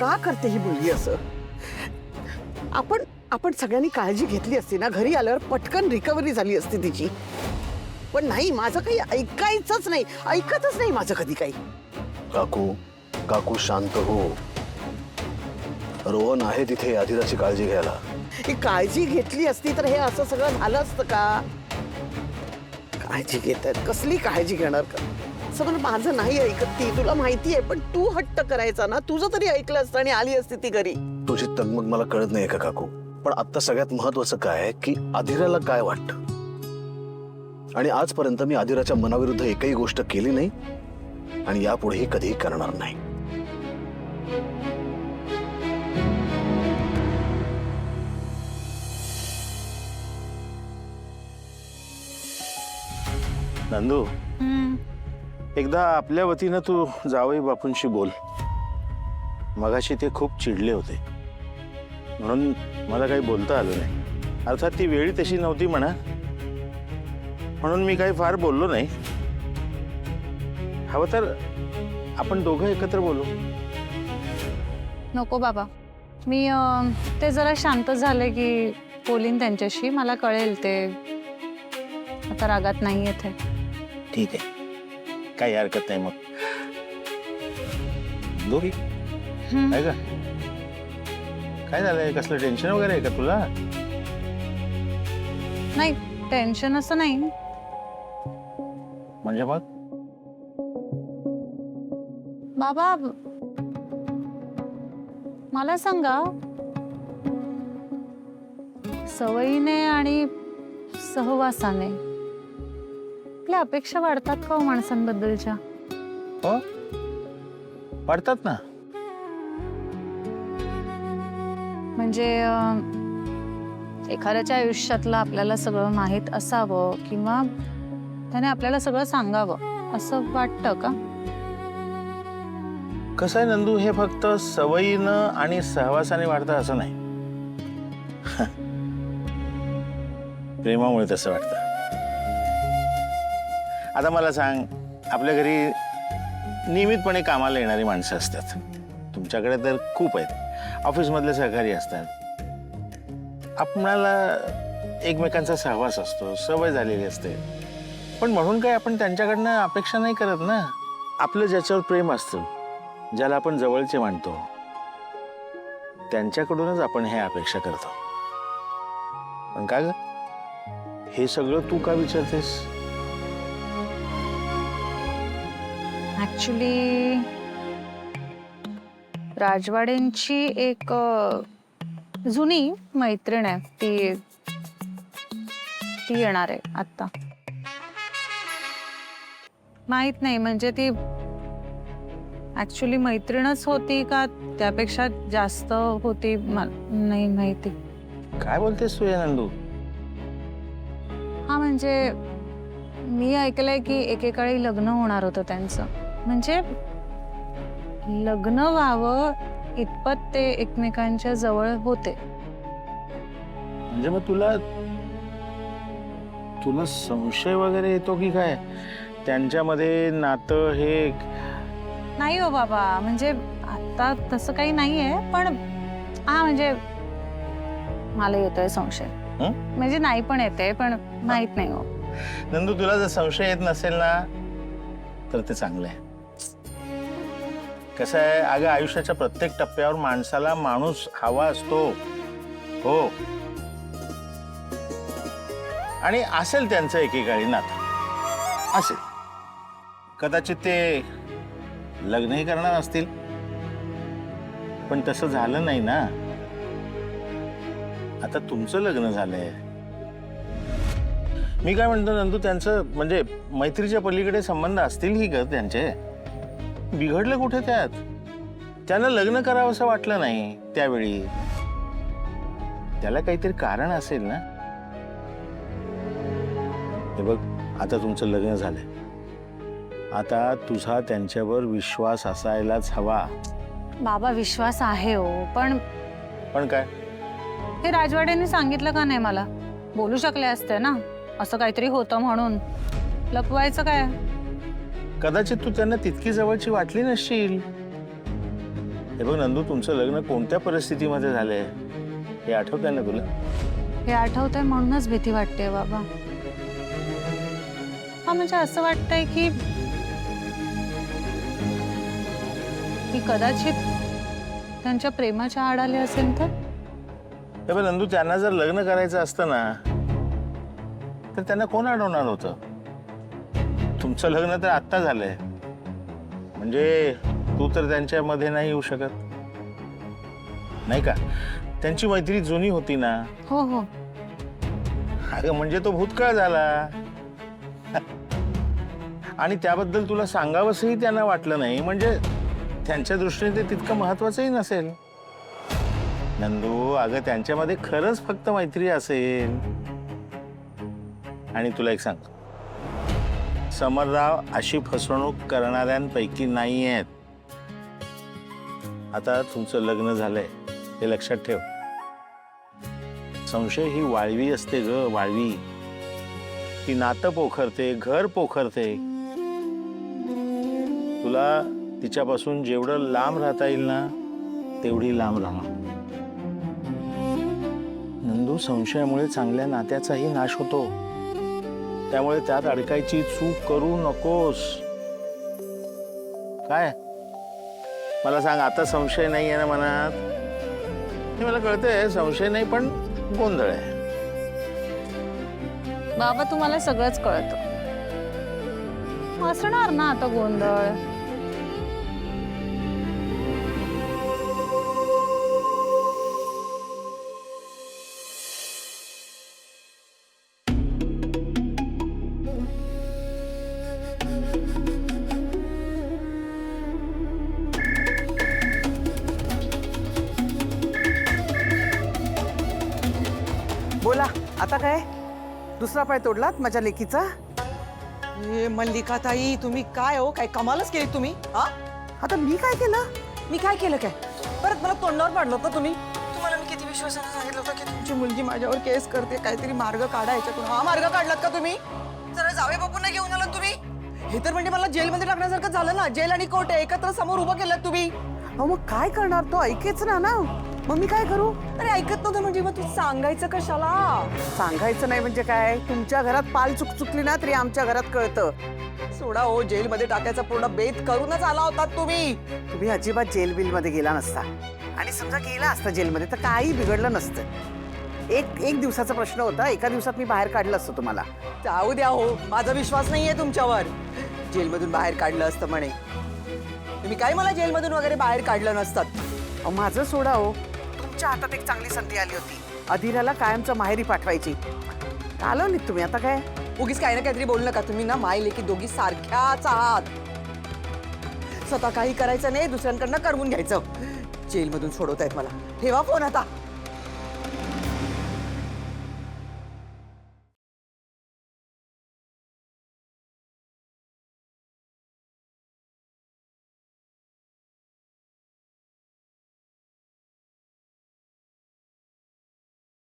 का करते ही मुलगी असं? आपण आपण सगळ्यांनी काळजी घेतली असती ना, घरी आल्यावर पटकन रिकव्हरी झाली असती तिची. पण नाही, माझं काही ऐकायचंच नाही, ऐकतच नाही माझं कधी काही. काकू काकू शांत हो. रोहन आहे तिथे आदिराची काळजी घ्यायला. ही काळजी घेतली असती तर हे असं सगळं झालं असतं का? काळजी घेतात, कसली काळजी घेणार का? सगळं माझं नाही ऐकत ती, तुला माहिती आहे. पण तू हट्ट करायचा ना, तुझं तरी ऐकलं असतं आणि आली असती ती घरी. तुझी तगमग मला कळत नाही का काकू? पण आता सगळ्यात महत्वाचं काय आहे की आदिराला काय वाटतं. आणि आजपर्यंत मी आदिराच्या मनाविरुद्ध एकही गोष्ट केली नाही आणि यापुढेही कधीही करणार नाही. नंदू, एकदा आपल्या वतीनं तू जावई बापूंशी बोल. मगाशी ते खूप चिडले होते म्हणून मला काही बोलता आलं नाही. अर्थात ती वेळी तशी नव्हती म्हणा, म्हणून मी काही फार बोललो नाही. हवं तर आपण दोघं एकत्र बोलू. नको बाबा, मी ते जरा शांत झाले की बोलीन त्यांच्याशी. मला कळेल ते आता रागात नाही येते. ठीक आहे, काही हरकत नाही. मग दोघी आहे का? काय झालंय? कसलं टेन्शन वगैरे आहे का तुला? नाही, टेन्शन असं नाही. म्हणजे मग बाबा मला सांगा, सवयीने आणि सहवासाने आपल्या अपेक्षा वाढतात का हो माणसांबद्दलच्या? हो, वाढतात ना. म्हणजे एखाद्याच्या आयुष्यातलं आपल्याला सगळं माहीत असावं किंवा त्याने आपल्याला सगळं सांगावं असं वाटतं का? कसं आहे नंदू, हे फक्त सवयीनं आणि सहवासाने वाढतं असं नाही. प्रेमामुळे तसं वाटतं. आता मला सांग, आपल्या घरी नियमितपणे कामाला येणारी माणसं असतात. तुमच्याकडे तर खूप आहेत. ऑफिसमधले सहकारी असतात. आपणाला एकमेकांचा सहवास असतो, सवय झालेली असते. पण म्हणून काय आपण त्यांच्याकडनं अपेक्षा नाही करत ना. आपलं ज्याच्यावर प्रेम असतं, ज्याला आपण जवळचे मानतो, त्यांच्याकडूनच आपण हे अपेक्षा करतो. पण का ग, हे सगळं तू का विचारतेस? ऍक्च्युली राजवाडेंची एक जुनी मैत्रीण आहे, ती येणार आहे आता. माहित नाही, म्हणजे ती ऍक्च्युली मैत्रीणच होती का त्यापेक्षा जास्त होती नाही माहिती. काय बोलतेस तू या नंदू? हा, म्हणजे मी ऐकलंय की एकेकाळी लग्न होणार होतं त्यांचं. म्हणजे लग्न व्हावं इतपत ते एकमेकांच्या जवळ होते. म्हणजे मग तुला संशय वगैरे येतो की काय त्यांच्यामध्ये नातं? हे नाही हो बाबा, म्हणजे आता तसं काही नाहीये. पण हा, म्हणजे मला येतोय संशय. म्हणजे नाही पण येते, पण माहित नाही हो. नंदू, तुला जर संशय येत नसेल ना तर ते चांगलं आहे. कसं आहे अगं, आयुष्याच्या प्रत्येक टप्प्यावर माणसाला माणूस हवा असतो. हो, आणि असेल त्यांचं एकेकाळी नातं, असेल. कदाचित ते लग्नही करणार असतील, पण तसं झालं नाही ना. आता तुमचं लग्न झालंय. मी काय म्हणतो नंदू, त्यांचं म्हणजे मैत्रीच्या पलीकडे संबंध असतील की ग त्यांचे? बिघडलं कुठे त्यात? त्यांना लग्न करावं असं वाटलं नाही त्यावेळी. त्याला काहीतरी कारण असेल ना. हे बघ, आता तुमचं लग्न झालंय. आता तुझा त्यांच्यावर विश्वास असायलाच हवा. बाबा, विश्वास आहे हो, पण काय? हे राजवाड्यांनी सांगितलं का नाही मला? बोलू शकले असते ना, असं काहीतरी होतं म्हणून. लपवायचं काय? कदाचित तू त्यांना तितकी जवळची वाटली नसशील. हे बघ नंदू, तुमचं लग्न कोणत्या परिस्थितीमध्ये झालंय हे आठवतंय ना तुला? हे आठवतंय म्हणूनच भीती वाटते बाबा. हा म्हणजे असं वाटतंय की कदाचित त्यांच्या प्रेमाच्या आड आले असेल तर. हे बघ नंदू, त्यांना जर लग्न करायचं असतं ना तर त्यांना कोण अडवणार होतं? तुमचं लग्न तर आत्ता झालंय, म्हणजे तू तर त्यांच्यामध्ये नाही येऊ शकत, नाही का? त्यांची मैत्री जुनी होती ना. हो हो. अगं म्हणजे तो भूतकाळ झाला आणि त्याबद्दल तुला सांगावंसही त्यांना वाटलं नाही, म्हणजे त्यांच्या दृष्टीने ते तितकं महत्वाचंही नसेल. नंदू, अगं त्यांच्यामध्ये खरंच फक्त मैत्री असेल. आणि तुला एक सांग, समरराव अशी फसवणूक करणाऱ्यांपैकी नाही आहेत. आता तुमचं लग्न झालंय हे लक्षात ठेव. संशय ही वाळवी असते ग, वाळवी. ती नातं पोखरते, घर पोखरते. तुला तिच्यापासून जेवढं लांब राहता येईल ना तेवढी लांब राहा. नंदू, संशयामुळे चांगल्या नात्याचाही नाश होतो, त्यामुळे त्यात अडकायची चूक करू नकोस. काय मला सांग, आता संशय नाही आहे ना मनात? हे मला कळतंय, संशय नाही, पण गोंधळ आहे. बाबा तुम्हाला सगळंच कळतं. असणार ना आता गोंधळ. बोला आता काय? दुसरा पाय तोडलात माझ्या लेकीचा? हे मल्लिका ताई, तुम्ही काय हो, काय कमालच केली तुम्ही. हा, आता मी काय केलं? मी काय केलं काय? परत मला तोंडावर पाडलं होतं तुम्ही. तुम्हाला मी किती विश्वासाने सांगितलं होतं की तुमची मुलगी माझ्यावर केस करते, काहीतरी मार्ग काढा याच्यातून. हा मार्ग काढलात का तुम्ही? जरा जावे बापूंना घेऊन आलात तुम्ही. हे तर म्हणजे मला जेलमध्ये टाकण्यासारखं झालं ना. जेल आणि कोर्ट एकत्र समोर उभं केलं तुम्ही. अहो मग काय करणार? तो ऐकेच ना. मग मी काय करू? अरे ऐकत नव्हतं म्हणजे मग तू सांगायचं कशाला? सांगायचं नाही म्हणजे काय? तुमच्या घरात पाल चुकली ना तरी आमच्या घरात कळतं. सोडा हो, जेलमध्ये टाकायचा पूर्ण बेत करूनच आला होता तुम्ही. तुम्ही अजिबात जेल बिल मध्ये गेला नसता, आणि समजा गेला असता जेलमध्ये तर काही बिघडलं नसतं. एक दिवसाचा प्रश्न होता, एका दिवसात मी बाहेर काढलं असतं तुम्हाला. जाऊ द्या हो, माझा विश्वास नाहीये तुमच्यावर. जेलमधून बाहेर काढलं असतं म्हणे तुम्ही. काय मला जेलमधून वगैरे बाहेर काढलं नसतात. अहो माझं सोडा हो, तुमच्या हातात एक चांगली संधी आली होती अधीराला कायमचं माहेरी पाठवायची. चालवलीत तुम्ही. आता काय? उगीच काही ना काहीतरी बोलू नका. तुम्ही ना माय लेकी दोघी सारख्याच आहात. स्वतः काही करायचं नाही, दुसऱ्यांकडनं करवून घ्यायचं. जेलमधून सोडवतायत मला. ठेवा फोन आता.